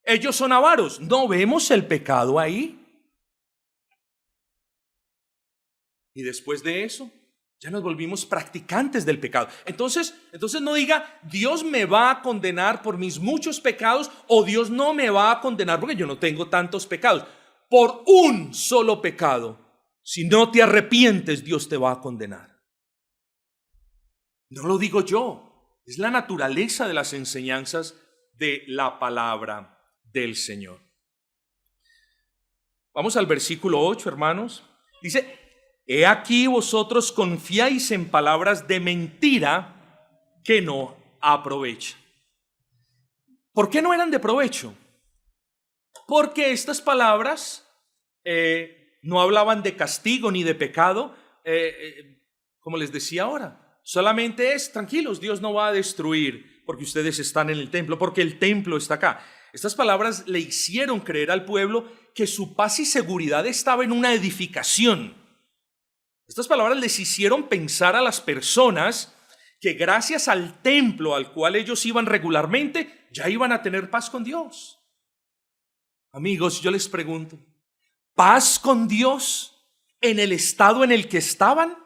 Speaker 1: Ellos son avaros. ¿No vemos el pecado ahí? Y después de eso, ya nos volvimos practicantes del pecado. Entonces no diga, Dios me va a condenar por mis muchos pecados, o Dios no me va a condenar porque yo no tengo tantos pecados. Por un solo pecado, si no te arrepientes, Dios te va a condenar. No lo digo yo, es la naturaleza de las enseñanzas de la palabra del Señor. Vamos al versículo 8, hermanos. Dice, he aquí vosotros confiáis en palabras de mentira que no aprovechan. ¿Por qué no eran de provecho? Porque estas palabras no hablaban de castigo ni de pecado, como les decía ahora. Solamente es, tranquilos, Dios no va a destruir porque ustedes están en el templo, porque el templo está acá. Estas palabras le hicieron creer al pueblo que su paz y seguridad estaba en una edificación. Estas palabras les hicieron pensar a las personas que gracias al templo al cual ellos iban regularmente, ya iban a tener paz con Dios. Amigos, yo les pregunto, ¿paz con Dios en el estado en el que estaban?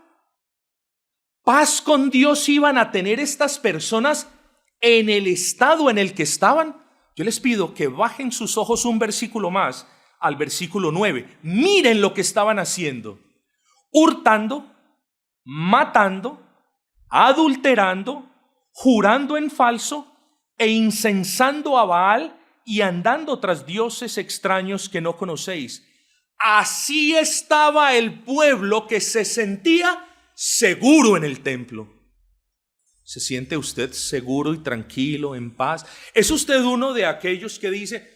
Speaker 1: ¿Paz con Dios iban a tener estas personas en el estado en el que estaban? Yo les pido que bajen sus ojos un versículo más, al versículo 9. Miren lo que estaban haciendo: hurtando, matando, adulterando, jurando en falso e incensando a Baal y andando tras dioses extraños que no conocéis. Así estaba el pueblo que se sentía seguro en el templo. ¿Se siente usted seguro y tranquilo, en paz? ¿Es usted uno de aquellos que dice,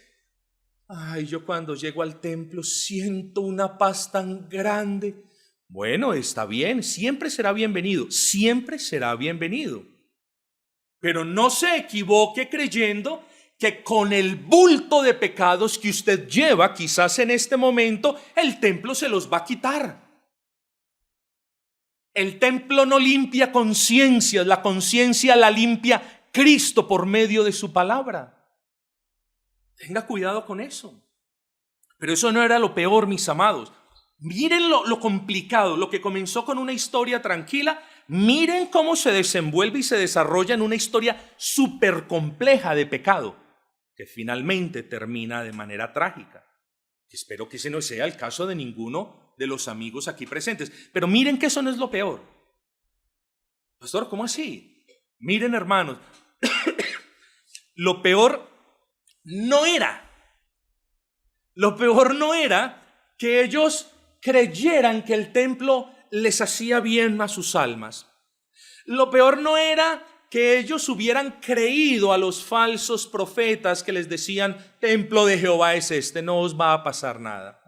Speaker 1: ay, yo cuando llego al templo siento una paz tan grande? Bueno, está bien, siempre será bienvenido, siempre será bienvenido. Pero no se equivoque creyendo que con el bulto de pecados que usted lleva, quizás en este momento, el templo se los va a quitar. El templo no limpia conciencias, la conciencia la limpia Cristo por medio de su palabra. Tenga cuidado con eso. Pero eso no era lo peor, mis amados. Miren lo complicado, lo que comenzó con una historia tranquila, miren cómo se desenvuelve y se desarrolla en una historia súper compleja de pecado, que finalmente termina de manera trágica. Espero que ese no sea el caso de ninguno de los amigos aquí presentes. Pero miren que eso no es lo peor. Pastor, ¿cómo así? Miren, hermanos, lo peor no era, lo peor no era que ellos creyeran que el templo les hacía bien a sus almas. Lo peor no era que ellos hubieran creído a los falsos profetas que les decían, templo de Jehová es este, no os va a pasar nada.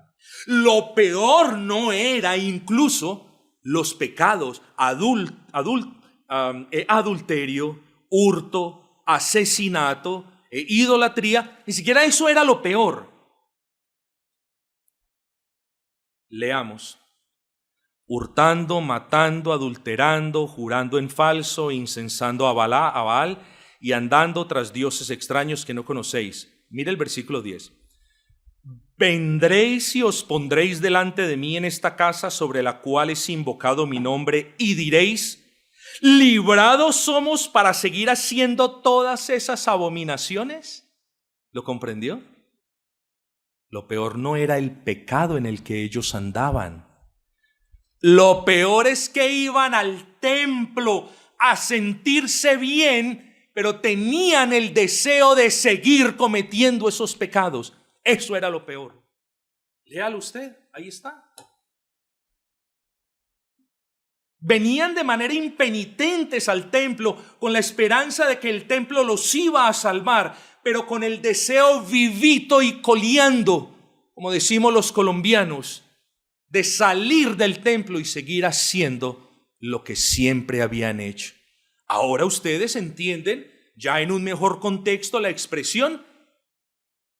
Speaker 1: Lo peor no era incluso los pecados, adulterio, hurto, asesinato, idolatría, ni siquiera eso era lo peor. Leamos. Hurtando, matando, adulterando, jurando en falso, incensando a Baal y andando tras dioses extraños que no conocéis. Mire el versículo 10. Vendréis y os pondréis delante de mí en esta casa sobre la cual es invocado mi nombre y diréis, ¿librados somos para seguir haciendo todas esas abominaciones? ¿Lo comprendió? Lo peor no era el pecado en el que ellos andaban. Lo peor es que iban al templo a sentirse bien, pero tenían el deseo de seguir cometiendo esos pecados. Eso era lo peor. Léalo usted, ahí está. Venían de manera impenitentes al templo con la esperanza de que el templo los iba a salvar, pero con el deseo vivito y coleando, como decimos los colombianos, de salir del templo y seguir haciendo lo que siempre habían hecho. Ahora ustedes entienden, ya en un mejor contexto, la expresión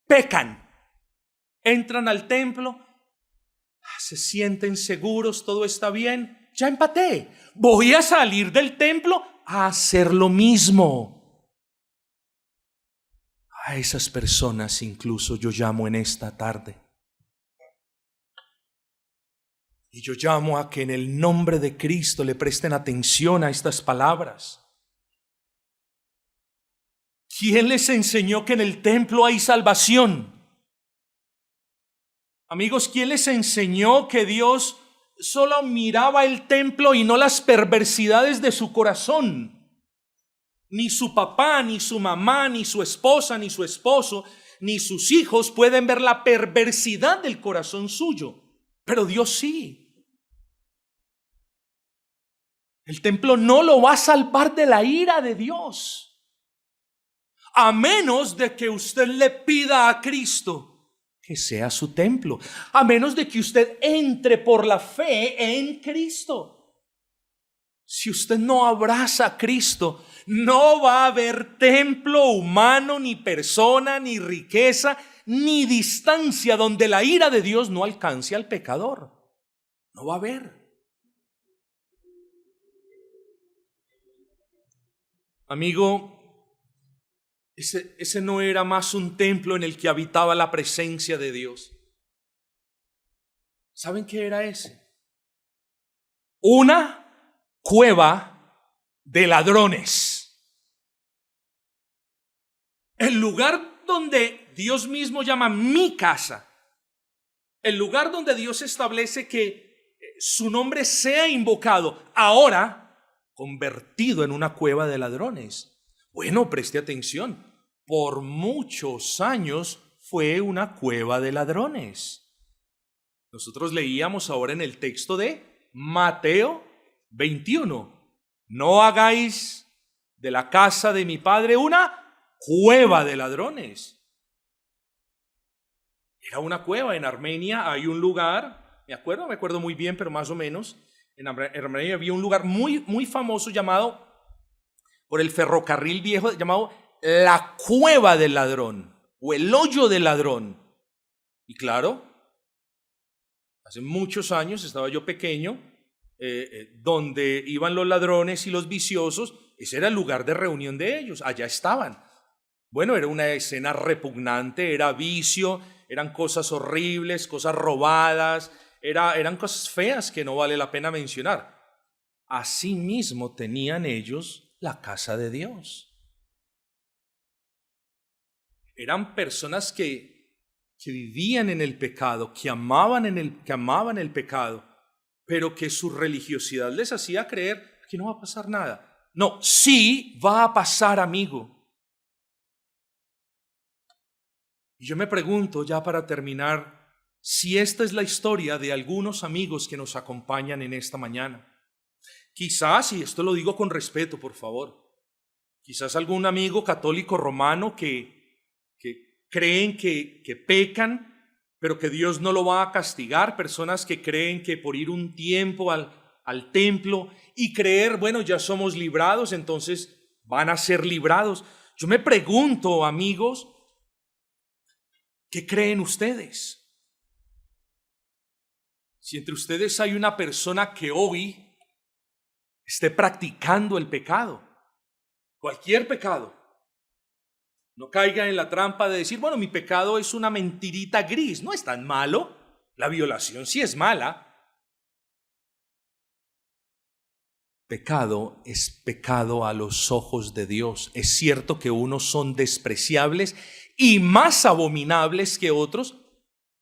Speaker 1: pecan. Entran al templo, se sienten seguros, todo está bien, ya empaté. Voy a salir del templo a hacer lo mismo. A esas personas incluso yo llamo en esta tarde. Y yo llamo a que en el nombre de Cristo le presten atención a estas palabras. ¿Quién les enseñó que en el templo hay salvación? Amigos, ¿quién les enseñó que Dios solo miraba el templo y no las perversidades de su corazón? Ni su papá, ni su mamá, ni su esposa, ni su esposo, ni sus hijos pueden ver la perversidad del corazón suyo. Pero Dios sí. El templo no lo va a salvar de la ira de Dios, a menos de que usted le pida a Cristo que sea su templo, a menos de que usted entre por la fe en Cristo. Si usted no abraza a Cristo, no va a haber templo humano, ni persona, ni riqueza, ni distancia donde la ira de Dios no alcance al pecador. No va a haber. Amigo, ese no era más un templo en el que habitaba la presencia de Dios. ¿Saben qué era ese? Una cueva de ladrones. El lugar donde Dios mismo llama mi casa. El lugar donde Dios establece que su nombre sea invocado. Ahora convertido en una cueva de ladrones. Bueno, preste atención. Por muchos años fue una cueva de ladrones. Nosotros leíamos ahora en el texto de Mateo 21. No hagáis de la casa de mi padre una cueva de ladrones. Era una cueva. En Armenia hay un lugar, me acuerdo muy bien, pero más o menos. En Armenia había un lugar muy famoso llamado, por el ferrocarril viejo, llamado la cueva del ladrón o el hoyo del ladrón. Y claro, hace muchos años, estaba yo pequeño, donde iban los ladrones y los viciosos, ese era el lugar de reunión de ellos, allá estaban. Bueno, era una escena repugnante, era vicio, eran cosas horribles, cosas robadas, eran cosas feas que no vale la pena mencionar. Asimismo tenían ellos la casa de Dios. Eran personas que vivían en el pecado, que amaban el pecado, pero que su religiosidad les hacía creer que no va a pasar nada. No, sí va a pasar, amigo. Y yo me pregunto, ya para terminar, si esta es la historia de algunos amigos que nos acompañan en esta mañana. Quizás, y esto lo digo con respeto, por favor, quizás algún amigo católico romano que creen que pecan, pero que Dios no lo va a castigar. Personas que creen que por ir un tiempo al templo y creer, bueno, ya somos librados, entonces van a ser librados. Yo me pregunto, amigos, ¿qué creen ustedes? Si entre ustedes hay una persona que hoy esté practicando el pecado, cualquier pecado, no caiga en la trampa de decir, bueno, mi pecado es una mentirita gris, no es tan malo, la violación sí es mala. Pecado es pecado a los ojos de Dios. Es cierto que unos son despreciables y más abominables que otros,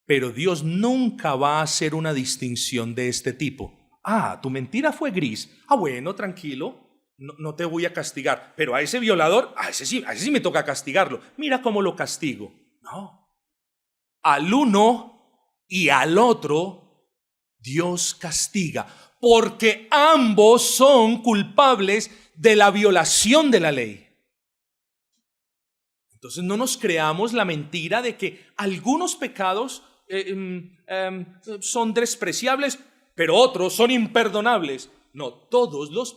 Speaker 1: pero Dios nunca va a hacer una distinción de este tipo. Ah, tu mentira fue gris. Ah, bueno, tranquilo. No te voy a castigar, pero a ese violador, a ese sí me toca castigarlo. Mira cómo lo castigo. No. Al uno y al otro, Dios castiga, porque ambos son culpables de la violación de la ley. Entonces no nos creamos la mentira de que algunos pecados son despreciables, pero otros son imperdonables. No, todos los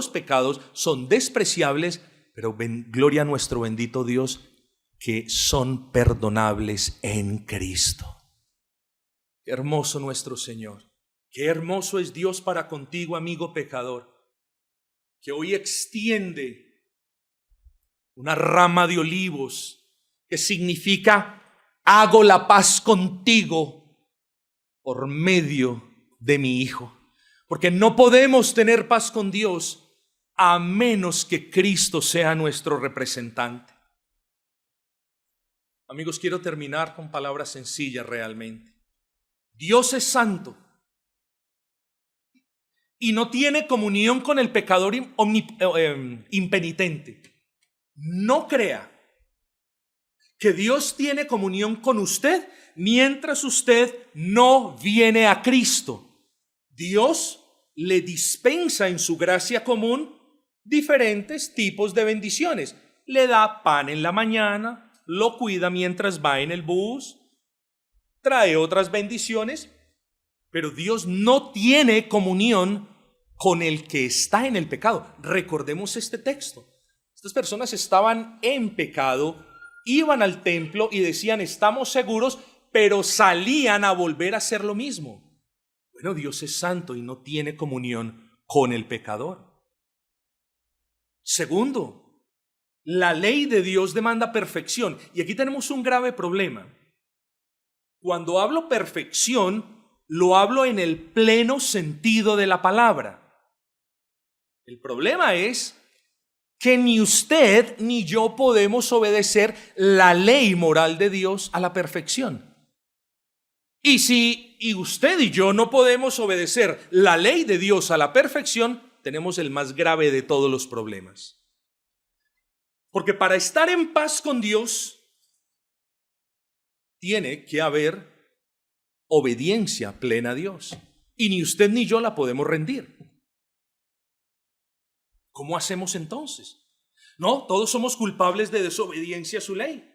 Speaker 1: pecados son despreciables, pero gloria a nuestro bendito Dios que son perdonables en Cristo. Qué hermoso nuestro Señor. Qué hermoso es Dios para contigo, amigo pecador, que hoy extiende una rama de olivos que significa hago la paz contigo por medio de mi Hijo. Porque no podemos tener paz con Dios a menos que Cristo sea nuestro representante. Amigos, quiero terminar con palabras sencillas realmente. Dios es santo y no tiene comunión con el pecador impenitente. No crea que Dios tiene comunión con usted mientras usted no viene a Cristo. Dios le dispensa en su gracia común diferentes tipos de bendiciones. Le da pan en la mañana, lo cuida mientras va en el bus, trae otras bendiciones, pero Dios no tiene comunión con el que está en el pecado. Recordemos este texto. Estas personas estaban en pecado, iban al templo y decían, estamos seguros, pero salían a volver a hacer lo mismo. Bueno, Dios es santo y no tiene comunión con el pecador. Segundo, la ley de Dios demanda perfección. Y aquí tenemos un grave problema. Cuando hablo perfección, lo hablo en el pleno sentido de la palabra. El problema es que ni usted ni yo podemos obedecer la ley moral de Dios a la perfección. Y si usted y yo no podemos obedecer la ley de Dios a la perfección, tenemos el más grave de todos los problemas. Porque para estar en paz con Dios, tiene que haber obediencia plena a Dios. Y ni usted ni yo la podemos rendir. ¿Cómo hacemos entonces? No, todos somos culpables de desobediencia a su ley.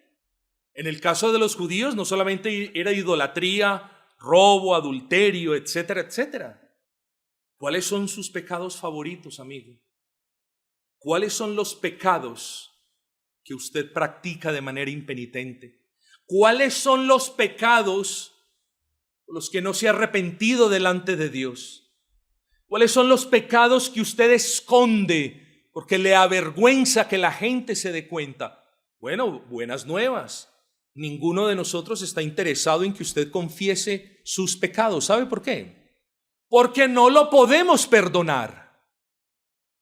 Speaker 1: En el caso de los judíos no solamente era idolatría, robo, adulterio, etcétera, etcétera. ¿Cuáles son sus pecados favoritos, amigo? ¿Cuáles son los pecados que usted practica de manera impenitente? ¿Cuáles son los pecados por los que no se ha arrepentido delante de Dios? ¿Cuáles son los pecados que usted esconde porque le avergüenza que la gente se dé cuenta? Bueno, buenas nuevas. Ninguno de nosotros está interesado en que usted confiese sus pecados. ¿Sabe por qué? Porque no lo podemos perdonar.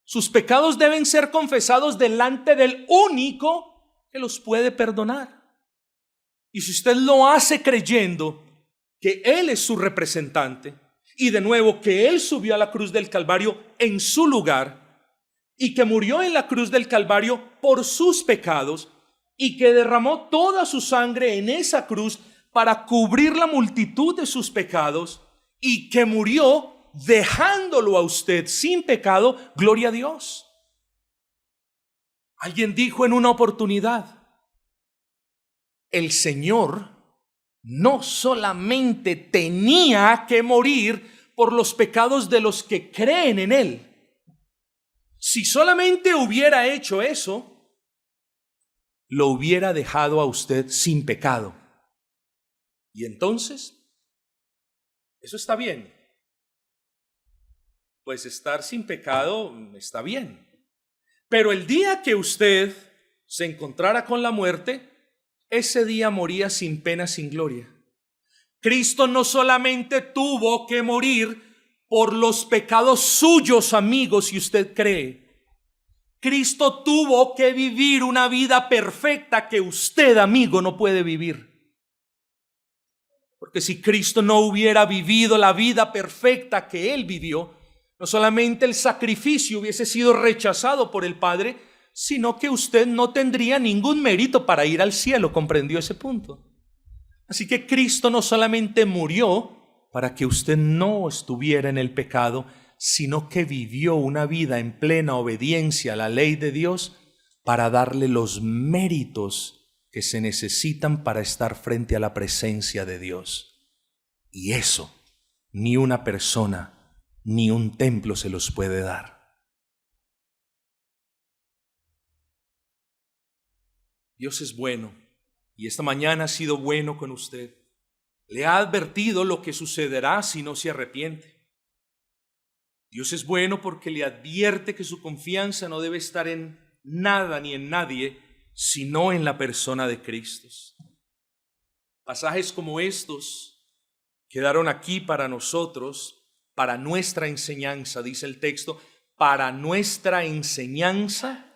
Speaker 1: Sus pecados deben ser confesados delante del único que los puede perdonar. Y si usted lo hace creyendo que Él es su representante, y de nuevo que Él subió a la cruz del Calvario en su lugar, y que murió en la cruz del Calvario por sus pecados, y que derramó toda su sangre en esa cruz para cubrir la multitud de sus pecados y que murió dejándolo a usted sin pecado, gloria a Dios. Alguien dijo en una oportunidad, el Señor no solamente tenía que morir por los pecados de los que creen en Él. Si solamente hubiera hecho eso, lo hubiera dejado a usted sin pecado. Y entonces, eso está bien. Pues estar sin pecado está bien. Pero el día que usted se encontrara con la muerte, ese día moría sin pena, sin gloria. Cristo no solamente tuvo que morir por los pecados suyos, amigos, si usted cree. Cristo tuvo que vivir una vida perfecta que usted, amigo, no puede vivir. Porque si Cristo no hubiera vivido la vida perfecta que Él vivió, no solamente el sacrificio hubiese sido rechazado por el Padre, sino que usted no tendría ningún mérito para ir al cielo. ¿Comprendió ese punto? Así que Cristo no solamente murió para que usted no estuviera en el pecado, sino que vivió una vida en plena obediencia a la ley de Dios para darle los méritos que se necesitan para estar frente a la presencia de Dios. Y eso ni una persona ni un templo se los puede dar. Dios es bueno y esta mañana ha sido bueno con usted. Le ha advertido lo que sucederá si no se arrepiente. Dios es bueno porque le advierte que su confianza no debe estar en nada ni en nadie, sino en la persona de Cristo. Pasajes como estos quedaron aquí para nosotros, para nuestra enseñanza, dice el texto, para nuestra enseñanza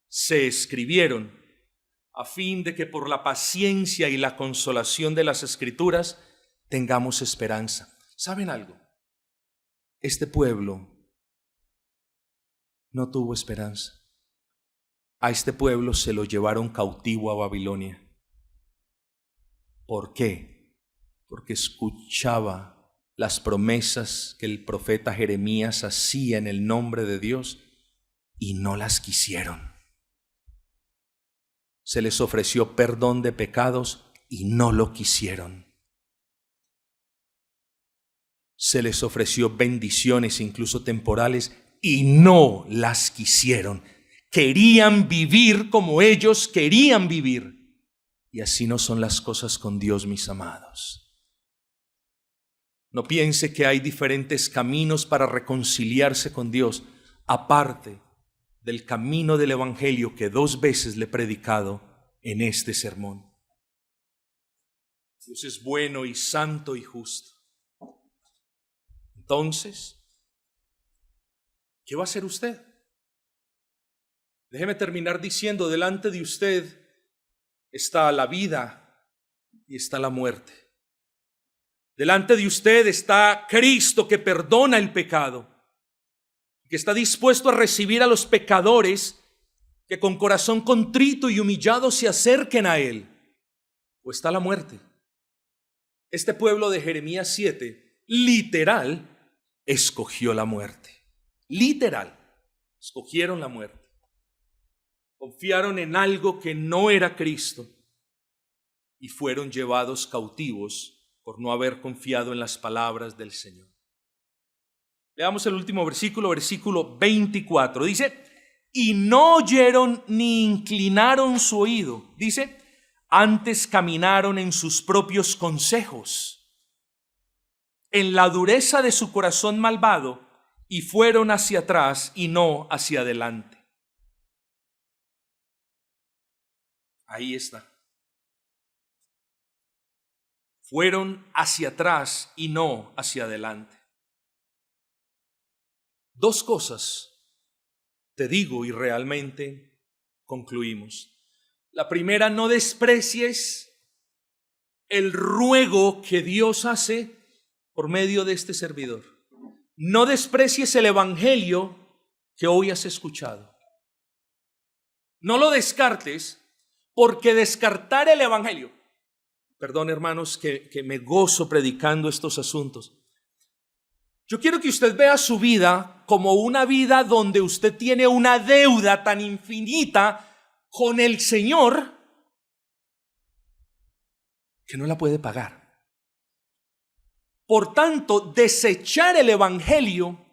Speaker 1: se escribieron, a fin de que por la paciencia y la consolación de las Escrituras tengamos esperanza. ¿Saben algo? Este pueblo no tuvo esperanza. A este pueblo se lo llevaron cautivo a Babilonia. ¿Por qué? Porque escuchaba las promesas que el profeta Jeremías hacía en el nombre de Dios y no las quisieron. Se les ofreció perdón de pecados y no lo quisieron. Se les ofreció bendiciones, incluso temporales, y no las quisieron. Querían vivir como ellos querían vivir. Y así no son las cosas con Dios, mis amados. No piense que hay diferentes caminos para reconciliarse con Dios, aparte del camino del Evangelio que 2 veces le he predicado en este sermón. Dios es bueno y santo y justo. Entonces, ¿qué va a hacer usted? Déjeme terminar diciendo, delante de usted está la vida y está la muerte. Delante de usted está Cristo que perdona el pecado, que está dispuesto a recibir a los pecadores que con corazón contrito y humillado se acerquen a Él. O está la muerte. Este pueblo de Jeremías 7, literal, escogió la muerte. Literal, escogieron la muerte. Confiaron en algo que no era Cristo y fueron llevados cautivos por no haber confiado en las palabras del Señor. Leamos el último versículo, versículo 24. Dice, y no oyeron ni inclinaron su oído. Dice, antes caminaron en sus propios consejos, en la dureza de su corazón malvado, y fueron hacia atrás y no hacia adelante. Ahí está. Fueron hacia atrás y no hacia adelante. 2 cosas te digo y realmente concluimos. La primera, no desprecies el ruego que Dios hace por medio de este servidor. No desprecies el evangelio que hoy has escuchado. No lo descartes, Porque descartar el evangelio. Perdón, hermanos, que me gozo predicando estos asuntos. Yo quiero que usted vea su vida como una vida donde usted tiene una deuda tan infinita con el Señor que no la puede pagar. Por tanto, desechar el evangelio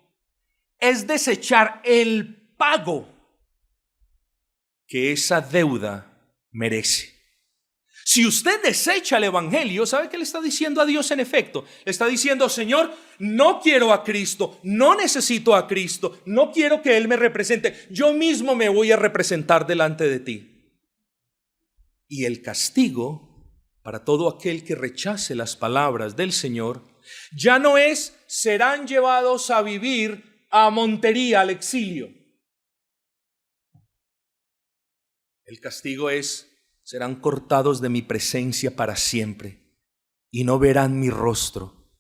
Speaker 1: es desechar el pago que esa deuda merece. Si usted desecha el evangelio, ¿sabe qué le está diciendo a Dios en efecto? Le está diciendo: Señor, no quiero a Cristo, no necesito a Cristo, no quiero que Él me represente, yo mismo me voy a representar delante de ti. Y el castigo para todo aquel que rechace las palabras del Señor ya no es: serán llevados a vivir a Montería, al exilio. El castigo es: serán cortados de mi presencia para siempre y no verán mi rostro,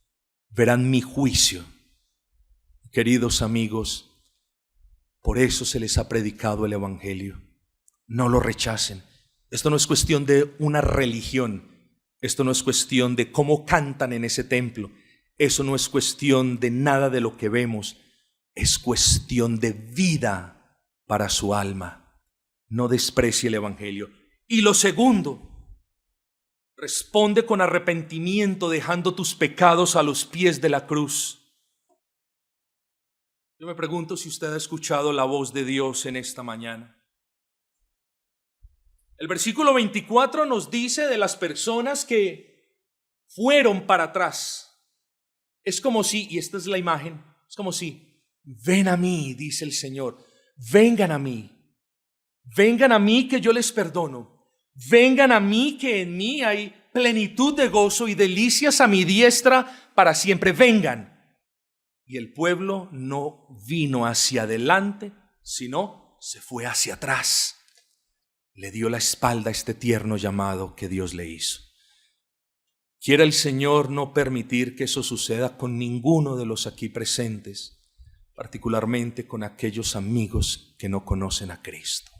Speaker 1: verán mi juicio. Queridos amigos, por eso se les ha predicado el evangelio. No lo rechacen. Esto no es cuestión de una religión. Esto no es cuestión de cómo cantan en ese templo. Eso no es cuestión de nada de lo que vemos. Es cuestión de vida para su alma. No desprecie el evangelio. Y lo segundo, responde con arrepentimiento, dejando tus pecados a los pies de la cruz. Yo me pregunto si usted ha escuchado la voz de Dios en esta mañana. El versículo 24 nos dice de las personas que fueron para atrás. Es como si, y esta es la imagen, es como si: ven a mí, dice el Señor, vengan a mí que yo les perdono. Vengan a mí, que en mí hay plenitud de gozo y delicias a mi diestra para siempre. Vengan. Y el pueblo no vino hacia adelante, sino se fue hacia atrás. Le dio la espalda a este tierno llamado que Dios le hizo. Quiera el Señor no permitir que eso suceda con ninguno de los aquí presentes, particularmente con aquellos amigos que no conocen a Cristo.